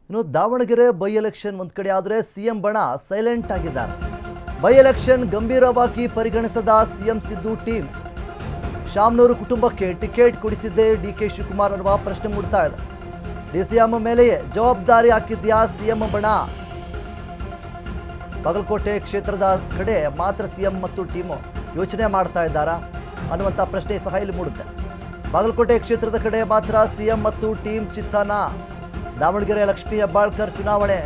ಇನ್ನು Davanagere by election ಒಂದು ಕಡೆ ಆದರೆ ಸಿಎಂ ಬಣ ಸೈಲೆಂಟ್ ಆಗಿದ್ದಾರೆ. ಬೈ ಎಲೆಕ್ಷನ್ ಗಂಭೀರವಾಗಿ ಪರಿಗಣಿಸದ ಸಿಎಂ ಸಿದ್ದು ಟೀಮ್ ಶಾಮನೂರು ಕುಟುಂಬಕ್ಕೆ ಟಿಕೆಟ್ ಕೊಡಿಸಿದ್ದೇ ಡಿಕೆ ಶಿವಕುಮಾರ್ ಅನ್ನುವ ಪ್ರಶ್ನೆ ಮೂಡ್ತಾ ಇದೆ. ಡಿಸಿಎಂ ಮೇಲೆಯೇ ಜವಾಬ್ದಾರಿ ಹಾಕಿದ್ಯಾ ಸಿಎಂ ಬಣ? ಬಾಗಲಕೋಟೆ ಕ್ಷೇತ್ರದ ಕಡೆ ಮಾತ್ರ ಸಿಎಂ ಮತ್ತು ಟೀಮು ಯೋಚನೆ ಮಾಡ್ತಾ ಇದ್ದಾರಾ ಅನ್ನುವಂಥ ಪ್ರಶ್ನೆ ಸಹ ಇಲ್ಲಿ ಮೂಡುತ್ತೆ. ಬಾಗಲಕೋಟೆ ಕ್ಷೇತ್ರದ ಕಡೆ ಮಾತ್ರ ಸಿಎಂ ಮತ್ತು ಟೀಮ್ ಚಿತ್ತನ. ದಾವಣಗೆರೆ ಲಕ್ಷ್ಮೀ ಹೆಬ್ಬಾಳ್ಕರ್ ಚುನಾವಣೆ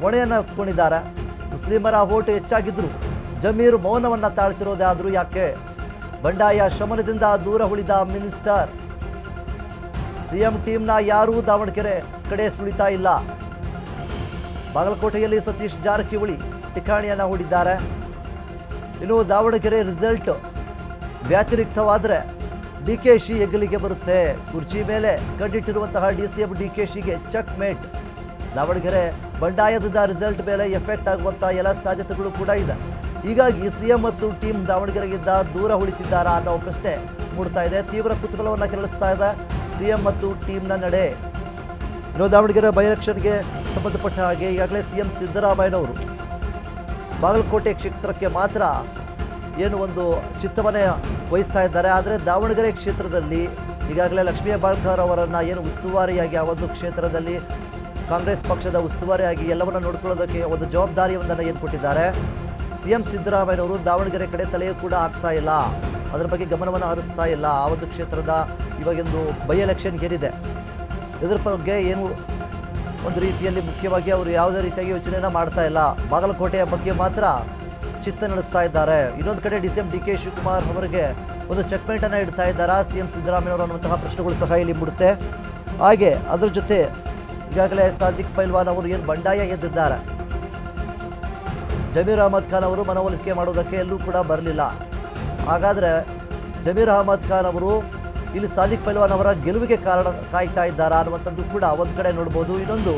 ಹೊಣೆಯನ್ನು ಹೊತ್ಕೊಂಡಿದ್ದಾರೆ. ಮುಸ್ಲಿಮರ ವೋಟ್ ಹೆಚ್ಚಾಗಿದ್ದರೂ ಜಮೀರ್ ಮೌನವನ್ನು ತಾಳ್ತಿರೋದಾದರೂ ಯಾಕೆ? ಬಂಡಾಯ ಶಮನದಿಂದ ದೂರ ಉಳಿದ ಮಿನಿಸ್ಟರ್. ಸಿಎಂ ಟೀಮ್ನ ಯಾರೂ ದಾವಣಗೆರೆ ಕಡೆ ಸುಳಿತಾ ಇಲ್ಲ. ಬಾಗಲಕೋಟೆಯಲ್ಲಿ ಸತೀಶ್ ಜಾರಕಿಹೊಳಿ ಠಿಕಾಣಿಯನ್ನು ಹೂಡಿದ್ದಾರೆ. ಇನ್ನು ದಾವಣಗೆರೆ ರಿಸಲ್ಟ್ ವ್ಯತಿರಿಕ್ತವಾದರೆ ಡಿಕೆಶಿ ಹೆಗಲಿಗೆ ಬರುತ್ತೆ. ಕುರ್ಚಿ ಮೇಲೆ ಕಣ್ಣಿಟ್ಟಿರುವಂತಹ ಡಿಸಿಎಂ ಡಿಕೆಶಿಗೆ ಚೆಕ್ ಮೇಟ್. ದಾವಣಗೆರೆ ಬಂಡಾಯದ ರಿಸಲ್ಟ್ ಮೇಲೆ ಎಫೆಕ್ಟ್ ಆಗುವಂಥ ಎಲ್ಲ ಸಾಧ್ಯತೆಗಳು ಕೂಡ ಇದೆ. ಹೀಗಾಗಿ ಸಿಎಂ ಮತ್ತು ಟೀಮ್ ದಾವಣಗೆರೆಗಿಂದ ದೂರ ಉಳಿತಿದ್ದಾರಾ ಅನ್ನೋ ಪ್ರಶ್ನೆ ಮೂಡ್ತಾ ಇದೆ. ತೀವ್ರ ಕುತೂಹಲವನ್ನು ಕೆರಳಿಸ್ತಾ ಇದೆ ಸಿಎಂ ಮತ್ತು ಟೀಮ್ನ ನಡೆ. ಇನ್ನು ದಾವಣಗೆರೆ ಬೈ ಎಲೆಕ್ಷನ್ಗೆ ಸಂಬಂಧಪಟ್ಟ ಹಾಗೆ ಈಗಾಗಲೇ ಸಿಎಂ ಸಿದ್ದರಾಮಯ್ಯನವರು ಬಾಗಲಕೋಟೆ ಕ್ಷೇತ್ರಕ್ಕೆ ಮಾತ್ರ ಏನು ಒಂದು ಚಿತ್ತವನ್ನೇ ವಹಿಸ್ತಾ ಇದ್ದಾರೆ. ಆದರೆ ದಾವಣಗೆರೆ ಕ್ಷೇತ್ರದಲ್ಲಿ ಈಗಾಗಲೇ ಲಕ್ಷ್ಮೀ ಹೆಬ್ಬಾಳ್ಕರ್ ಅವರನ್ನು ಏನು ಉಸ್ತುವಾರಿಯಾಗಿ ಆ ಒಂದು ಕ್ಷೇತ್ರದಲ್ಲಿ ಕಾಂಗ್ರೆಸ್ ಪಕ್ಷದ ಉಸ್ತುವಾರಿಯಾಗಿ ಎಲ್ಲವನ್ನ ನೋಡ್ಕೊಳ್ಳೋದಕ್ಕೆ ಒಂದು ಜವಾಬ್ದಾರಿಯೊಂದನ್ನು ಏನು ಕೊಟ್ಟಿದ್ದಾರೆ. ಸಿಎಂ ಸಿದ್ದರಾಮಯ್ಯನವರು ದಾವಣಗೆರೆ ಕಡೆ ತಲೆಯೂ ಕೂಡ ಆಗ್ತಾ ಇಲ್ಲ, ಅದರ ಬಗ್ಗೆ ಗಮನವನ್ನು ಹರಿಸ್ತಾ ಇಲ್ಲ. ಆ ಒಂದು ಕ್ಷೇತ್ರದ ಇವಾಗೊಂದು ಬೈ ಎಲೆಕ್ಷನ್ ಏನಿದೆ ಇದರ ಬಗ್ಗೆ ಏನು ಒಂದು ರೀತಿಯಲ್ಲಿ ಮುಖ್ಯವಾಗಿ ಅವರು ಯಾವುದೇ ರೀತಿಯಾಗಿ ಯೋಚನೆಯನ್ನು ಮಾಡ್ತಾ ಇಲ್ಲ. ಬಾಗಲಕೋಟೆಯ ಬಗ್ಗೆ ಮಾತ್ರ ಚಿತ್ತ ನಡೆಸ್ತಾ ಇದ್ದಾರೆ. ಇನ್ನೊಂದು ಕಡೆ ಡಿಸಿಎಂ ಡಿಕೆ ಶಿವಕುಮಾರ್ ಅವರಿಗೆ ಒಂದು ಚೆಕ್ಮೇಟನ್ನು ಇಡ್ತಾ ಇದ್ದಾರಾ ಸಿಎಂ ಸಿದ್ದರಾಮಯ್ಯವರು ಅನ್ನುವಂತಹ ಪ್ರಶ್ನೆಗಳು ಸಹ ಇಲ್ಲಿ ಮೂಡುತ್ತೆ. ಹಾಗೆ ಅದರ ಜೊತೆ ಈಗಾಗಲೇ ಸಾದಿಕ್ ಪೈಲ್ವಾನ್ ಅವರು ಏನು ಬಂಡಾಯ ಎದ್ದಿದ್ದಾರೆ. ಜಮೀರ್ ಅಹಮದ್ ಖಾನ್ ಅವರು ಮನವೊಲಿಕೆ ಮಾಡೋದಕ್ಕೆ ಎಲ್ಲೂ ಕೂಡ ಬರಲಿಲ್ಲ. ಹಾಗಾದರೆ ಜಮೀರ್ ಅಹಮದ್ ಖಾನ್ ಅವರು ಇಲ್ಲಿ ಸಾದಿಕ್ ಪೈಲ್ವಾನ್ ಅವರ ಗೆಲುವಿಗೆ ಕಾಯ್ತಾ ಇದ್ದಾರಾ ಅನ್ನುವಂಥದ್ದು ಕೂಡ ಒಂದು ಕಡೆ ನೋಡ್ಬೋದು. ಇನ್ನೊಂದು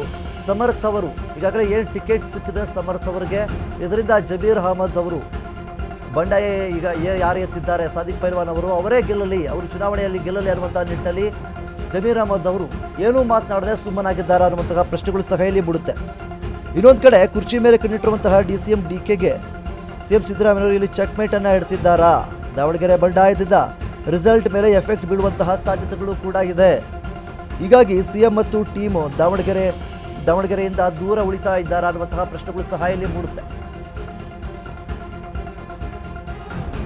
ಸಮರ್ಥ್ ಅವರು ಈಗಾಗಲೇ ಏನು ಟಿಕೆಟ್ ಸಿಕ್ಕಿದೆ ಸಮರ್ಥ್ ಅವರಿಗೆ, ಇದರಿಂದ ಜಮೀರ್ ಅಹಮದ್ ಅವರು ಬಂಡಾಯ ಈಗ ಯಾರು ಎತ್ತಿದ್ದಾರೆ ಸಾದಿಕ್ ಪೈಲ್ವಾನ್ ಅವರು ಅವರೇ ಗೆಲ್ಲಲಿ, ಅವರು ಚುನಾವಣೆಯಲ್ಲಿ ಗೆಲ್ಲಲಿ ಅನ್ನುವಂಥ ನಿಟ್ಟಿನಲ್ಲಿ ಜಮೀರ್ ಅಹಮದ್ ಅವರು ಏನೂ ಮಾತನಾಡದೆ ಸುಮ್ಮನಾಗಿದ್ದಾರೆ ಅನ್ನುವಂತಹ ಪ್ರಶ್ನೆಗಳು ಸಹ ಇಲ್ಲಿ ಬಿಡುತ್ತೆ. ಇನ್ನೊಂದು ಕಡೆ ಕುರ್ಚಿ ಮೇಲೆ ಕಣ್ಣಿಟ್ಟಿರುವಂತಹ ಡಿಸಿಎಂ ಡಿಕೆಗೆ ಸಿಎಂ ಸಿದ್ದರಾಮಯ್ಯವರು ಇಲ್ಲಿ ಚೆಕ್ಮೇಟನ್ನು ಇಡ್ತಿದ್ದಾರಾ? ದಾವಣಗೆರೆ ಬಂಡಾಯದಿಂದ ರಿಸಲ್ಟ್ ಮೇಲೆ ಎಫೆಕ್ಟ್ ಬೀಳುವಂತಹ ಸಾಧ್ಯತೆಗಳು ಕೂಡ ಇದೆ. ಹೀಗಾಗಿ ಸಿಎಂ ಮತ್ತು ಟೀಮು ದಾವಣಗೆರೆಯಿಂದ ದೂರ ಉಳಿತಾ ಇದ್ದಾರಾ ಅನ್ನುವಂತಹ ಪ್ರಶ್ನೆಗಳು ಸಹ ಇಲ್ಲಿ ಮೂಡುತ್ತೆ.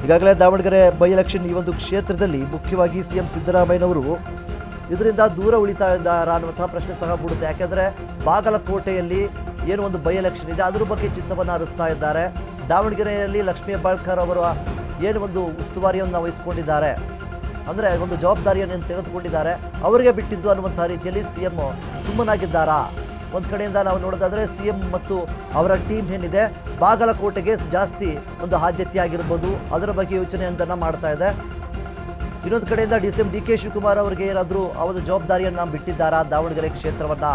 ಈಗಾಗಲೇ ದಾವಣಗೆರೆ ಬೈ ಎಲೆಕ್ಷನ್ ಈ ಒಂದು ಕ್ಷೇತ್ರದಲ್ಲಿ ಮುಖ್ಯವಾಗಿ ಸಿಎಂ ಸಿದ್ದರಾಮಯ್ಯನವರು ಇದರಿಂದ ದೂರ ಉಳಿತಾ ಇದ್ದಾರಾ ಅನ್ನುವಂತಹ ಪ್ರಶ್ನೆ ಸಹ ಮೂಡುತ್ತೆ. ಯಾಕೆಂದರೆ ಬಾಗಲಕೋಟೆಯಲ್ಲಿ ಏನು ಒಂದು ಬೈ ಎಲೆಕ್ಷನ್ ಇದೆ ಅದರ ಬಗ್ಗೆ ಚಿತ್ತವನ್ನು ಹರಿಸ್ತಾ ಇದ್ದಾರೆ. ದಾವಣಗೆರೆಯಲ್ಲಿ ಲಕ್ಷ್ಮೀ ಹೆಬ್ಬಾಳ್ಕರ್ ಅವರ ಏನು ಒಂದು ಉಸ್ತುವಾರಿಯನ್ನು ವಹಿಸಿಕೊಂಡಿದ್ದಾರೆ, ಅಂದರೆ ಒಂದು ಜವಾಬ್ದಾರಿಯನ್ನು ತೆಗೆದುಕೊಂಡಿದ್ದಾರೆ, ಅವರಿಗೆ ಬಿಟ್ಟಿದ್ದು ಅನ್ನುವಂಥ ರೀತಿಯಲ್ಲಿ ಸಿಎಂ ಸುಮ್ಮನಾಗಿದ್ದಾರಾ? ಒಂದು ಕಡೆಯಿಂದ ನಾವು ನೋಡೋದಾದರೆ ಸಿಎಂ ಮತ್ತು ಅವರ ಟೀಮ್ ಏನಿದೆ ಬಾಗಲಕೋಟೆಗೆ ಜಾಸ್ತಿ ಒಂದು ಆದ್ಯತೆ ಆಗಿರ್ಬೋದು, ಅದರ ಬಗ್ಗೆ ಯೋಚನೆಯೊಂದನ್ನು ಮಾಡ್ತಾ ಇದೆ. ಇನ್ನೊಂದು ಕಡೆಯಿಂದ ಡಿಸಿಎಂ ಡಿಕೆ ಶಿವಕುಮಾರ್ ಅವರಿಗೆ ಏನಾದರೂ ಆ ಒಂದು ಜವಾಬ್ದಾರಿಯನ್ನು ಬಿಟ್ಟಿದ್ದಾರಾ ದಾವಣಗೆರೆ ಕ್ಷೇತ್ರವನ್ನು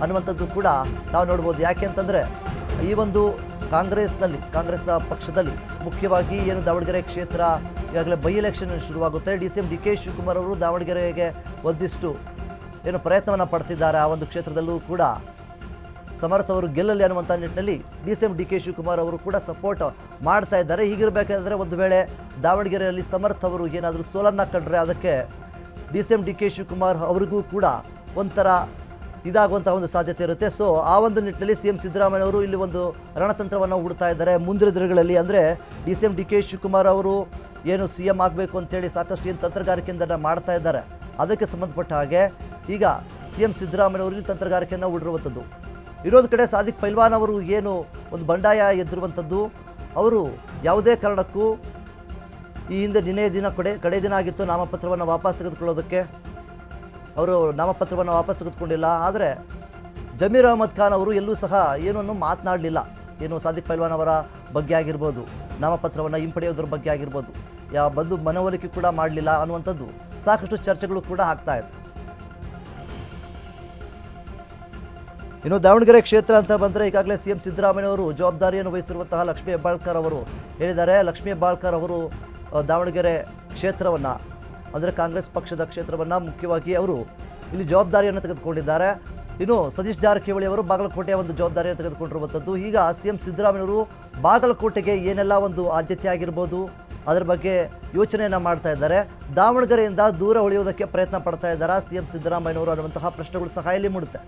ಅನ್ನುವಂಥದ್ದು ಕೂಡ ನಾವು ನೋಡ್ಬೋದು. ಯಾಕೆ ಅಂತಂದರೆ ಈ ಒಂದು ಕಾಂಗ್ರೆಸ್ನ ಪಕ್ಷದಲ್ಲಿ ಮುಖ್ಯವಾಗಿ ಏನು ದಾವಣಗೆರೆ ಕ್ಷೇತ್ರ ಈಗಾಗಲೇ ಬೈ ಎಲೆಕ್ಷನ್ ಶುರುವಾಗುತ್ತೆ. ಡಿಸಿಎಂ ಡಿಕೆ ಶಿವಕುಮಾರ್ ಅವರು ದಾವಣಗೆರೆಗೆ ಒಂದಿಷ್ಟು ಏನು ಪ್ರಯತ್ನವನ್ನು ಪಡ್ತಿದ್ದಾರೆ. ಆ ಒಂದು ಕ್ಷೇತ್ರದಲ್ಲೂ ಕೂಡ ಸಮರ್ಥ ಅವರು ಗೆಲ್ಲಲಿ ಅನ್ನುವಂಥ ನಿಟ್ಟಿನಲ್ಲಿ ಡಿಸಿಎಂ ಡಿಕೆ ಶಿವಕುಮಾರ್ ಅವರು ಕೂಡ ಸಪೋರ್ಟ್ ಮಾಡ್ತಾ ಇದ್ದಾರೆ. ಹೀಗಿರಬೇಕಾದ್ರೆ ಒಂದು ವೇಳೆ ದಾವಣಗೆರೆಯಲ್ಲಿ ಸಮರ್ಥ ಅವರು ಏನಾದರೂ ಸೋಲನ್ನು ಕಂಡ್ರೆ ಅದಕ್ಕೆ ಡಿಸಿಎಂ ಡಿಕೆ ಶಿವಕುಮಾರ್ ಅವರಿಗೂ ಕೂಡ ಒಂಥರ ಇದಾಗುವಂಥ ಒಂದು ಸಾಧ್ಯತೆ ಇರುತ್ತೆ. ಸೊ ಆ ಒಂದು ನಿಟ್ಟಿನಲ್ಲಿ ಸಿಎಂ ಸಿದ್ದರಾಮಯ್ಯ ಅವರು ಇಲ್ಲಿ ಒಂದು ರಣತಂತ್ರವನ್ನು ಹೂಡ್ತಾ ಇದ್ದಾರೆ. ಮುಂದಿನ ದಿನಗಳಲ್ಲಿ ಅಂದರೆ ಡಿಸಿಎಂ ಡಿಕೆ ಶಿವಕುಮಾರ್ ಅವರು ಏನು ಸಿಎಂ ಆಗಬೇಕು ಅಂತೇಳಿ ಸಾಕಷ್ಟು ಏನು ತಂತ್ರಗಾರಿಕೆಯಿಂದ ಮಾಡ್ತಾ ಇದ್ದಾರೆ. ಅದಕ್ಕೆ ಸಂಬಂಧಪಟ್ಟ ಹಾಗೆ ಈಗ ಸಿಎಂ ಸಿದ್ದರಾಮಯ್ಯ ಅವರು ಇಲ್ಲಿ ತಂತ್ರಗಾರಿಕೆಯನ್ನು ಹೂಡಿರುವಂಥದ್ದು. ಇನ್ನೊಂದು ಕಡೆ ಸಾದಿಕ್ ಪೈಲ್ವಾನ್ ಅವರು ಏನು ಒಂದು ಬಂಡಾಯ ಎದ್ದಿರುವಂಥದ್ದು, ಅವರು ಯಾವುದೇ ಕಾರಣಕ್ಕೂ ಈ ಹಿಂದೆ ಕಡೆ ದಿನ ಆಗಿತ್ತು ನಾಮಪತ್ರವನ್ನು ವಾಪಸ್ ತೆಗೆದುಕೊಳ್ಳೋದಕ್ಕೆ. ಅವರು ನಾಮಪತ್ರವನ್ನು ವಾಪಸ್ ತೆಗೆದುಕೊಂಡಿಲ್ಲ. ಆದರೆ ಜಮೀರ್ ಅಹಮದ್ ಖಾನ್ ಅವರು ಎಲ್ಲೂ ಸಹ ಏನನ್ನು ಮಾತನಾಡಲಿಲ್ಲ. ಏನು ಸಾದಿಕ್ ಪೈಲ್ವಾನ್ ಅವರ ಬಗ್ಗೆ ಆಗಿರ್ಬೋದು, ನಾಮಪತ್ರವನ್ನು ಹಿಂಪಡೆಯೋದ್ರ ಬಗ್ಗೆ ಆಗಿರ್ಬೋದು, ಬಂದು ಮನವೊಲಿಕೆ ಕೂಡ ಮಾಡಲಿಲ್ಲ ಅನ್ನುವಂಥದ್ದು ಸಾಕಷ್ಟು ಚರ್ಚೆಗಳು ಕೂಡ ಆಗ್ತಾ ಇದೆ. ಇನ್ನು ದಾವಣಗೆರೆ ಕ್ಷೇತ್ರ ಅಂತ ಬಂದರೆ ಈಗಾಗಲೇ ಸಿಎಂ ಸಿದ್ದರಾಮಯ್ಯವರು ಜವಾಬ್ದಾರಿಯನ್ನು ವಹಿಸಿರುವಂತಹ ಲಕ್ಷ್ಮೀ ಹೆಬ್ಬಾಳ್ಕರ್ ಅವರು ಹೇಳಿದ್ದಾರೆ. ಲಕ್ಷ್ಮೀ ಹೆಬ್ಬಾಳ್ಕರ್ ಅವರು ದಾವಣಗೆರೆ ಕ್ಷೇತ್ರವನ್ನು ಅಂದರೆ ಕಾಂಗ್ರೆಸ್ ಪಕ್ಷದ ಕ್ಷೇತ್ರವನ್ನು ಮುಖ್ಯವಾಗಿ ಅವರು ಇಲ್ಲಿ ಜವಾಬ್ದಾರಿಯನ್ನು ತೆಗೆದುಕೊಂಡಿದ್ದಾರೆ. ಇನ್ನು ಸತೀಶ್ ಜಾರಕಿಹೊಳಿ ಅವರು ಬಾಗಲಕೋಟೆಯ ಒಂದು ಜವಾಬ್ದಾರಿಯನ್ನು ತೆಗೆದುಕೊಂಡಿರುವಂಥದ್ದು. ಈಗ CM ಸಿದ್ದರಾಮಯ್ಯವರು ಬಾಗಲಕೋಟೆಗೆ ಏನೆಲ್ಲ ಒಂದು ಆದ್ಯತೆ ಆಗಿರ್ಬೋದು ಅದರ ಬಗ್ಗೆ ಯೋಚನೆಯನ್ನು ಮಾಡ್ತಾ ಇದ್ದಾರೆ. ದಾವಣಗೆರೆಯಿಂದ ದೂರ ಉಳಿಯುವುದಕ್ಕೆ ಪ್ರಯತ್ನ ಪಡ್ತಾ ಇದ್ದಾರಾ CM ಸಿದ್ದರಾಮಯ್ಯನವರು ಅನ್ನುವಂತಹ ಪ್ರಶ್ನೆಗಳು ಸಹ ಇಲ್ಲಿ ಮೂಡುತ್ತೆ.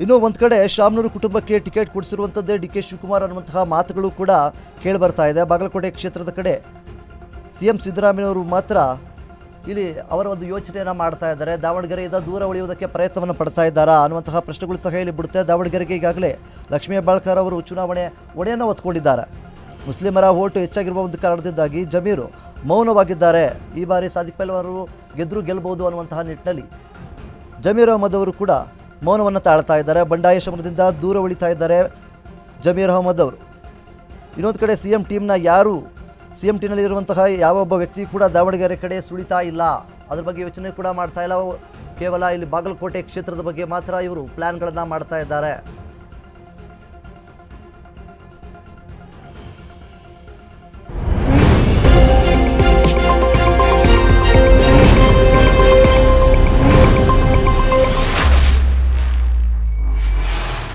ಇನ್ನು ಒಂದು ಕಡೆ ಶಾಮನೂರು ಕುಟುಂಬಕ್ಕೆ ಟಿಕೆಟ್ ಕೊಡಿಸಿರುವಂಥದ್ದೇ DK ಶಿವಕುಮಾರ್ ಅನ್ನುವಂತಹ ಮಾತುಗಳು ಕೂಡ ಕೇಳಿಬರ್ತಾ ಇದೆ. ಬಾಗಲಕೋಟೆ ಕ್ಷೇತ್ರದ ಕಡೆ CM ಸಿದ್ದರಾಮಯ್ಯವರು ಮಾತ್ರ ಇಲ್ಲಿ ಅವರ ಒಂದು ಯೋಚನೆಯನ್ನು ಮಾಡ್ತಾ ಇದ್ದಾರೆ. ದಾವಣಗೆರೆಯಿಂದ ದೂರ ಉಳಿಯುವುದಕ್ಕೆ ಪ್ರಯತ್ನವನ್ನು ಪಡ್ತಾ ಇದ್ದಾರಾ ಅನ್ನುವಂತಹ ಪ್ರಶ್ನೆಗಳು ಸಹ ಇಲ್ಲಿ ಬಿಡುತ್ತೆ. ದಾವಣಗೆರೆಗೆ ಈಗಾಗಲೇ ಲಕ್ಷ್ಮೀ ಹೆಬ್ಬಾಳ್ಕರ್ ಅವರು ಚುನಾವಣೆ ಹೊಣೆಯನ್ನು ಹೊತ್ಕೊಂಡಿದ್ದಾರೆ. ಮುಸ್ಲಿಮರ ಓಟು ಹೆಚ್ಚಾಗಿರುವ ಒಂದು ಕಾರಣದಿಂದಾಗಿ ಜಮೀರು ಮೌನವಾಗಿದ್ದಾರೆ. ಈ ಬಾರಿ ಸಾದಿಕ್ ಪೈಲ್ವಾನ್ ಅವರು ಗೆಲ್ಲಬಹುದು ಅನ್ನುವಂತಹ ನಿಟ್ಟಿನಲ್ಲಿ ಜಮೀರ್ ಅಹಮದ್ ಅವರು ಕೂಡ ಮೌನವನ್ನು ತಾಳ್ತಾ ಇದ್ದಾರೆ. ಬಂಡಾಯ ಶಮನದಿಂದ ದೂರ ಉಳಿತಾ ಇದ್ದಾರೆ ಜಮೀರ್ ಅಹಮದ್ ಅವರು. ಇನ್ನೊಂದು ಕಡೆ CM ಟೀಮ್ನ CM ಟೀಮ್ನಲ್ಲಿರುವಂತಹ ಯಾವ ಒಬ್ಬ ವ್ಯಕ್ತಿ ಕೂಡ ದಾವಣಗೆರೆ ಕಡೆ ಸುಳಿತಾ ಇಲ್ಲ, ಅದ್ರ ಬಗ್ಗೆ ಯೋಚನೆ ಕೂಡ ಮಾಡ್ತಾ ಇಲ್ಲ. ಕೇವಲ ಇಲ್ಲಿ ಬಾಗಲಕೋಟೆ ಕ್ಷೇತ್ರದ ಬಗ್ಗೆ ಮಾತ್ರ ಇವರು ಪ್ಲ್ಯಾನ್ಗಳನ್ನು ಮಾಡ್ತಾ ಇದ್ದಾರೆ.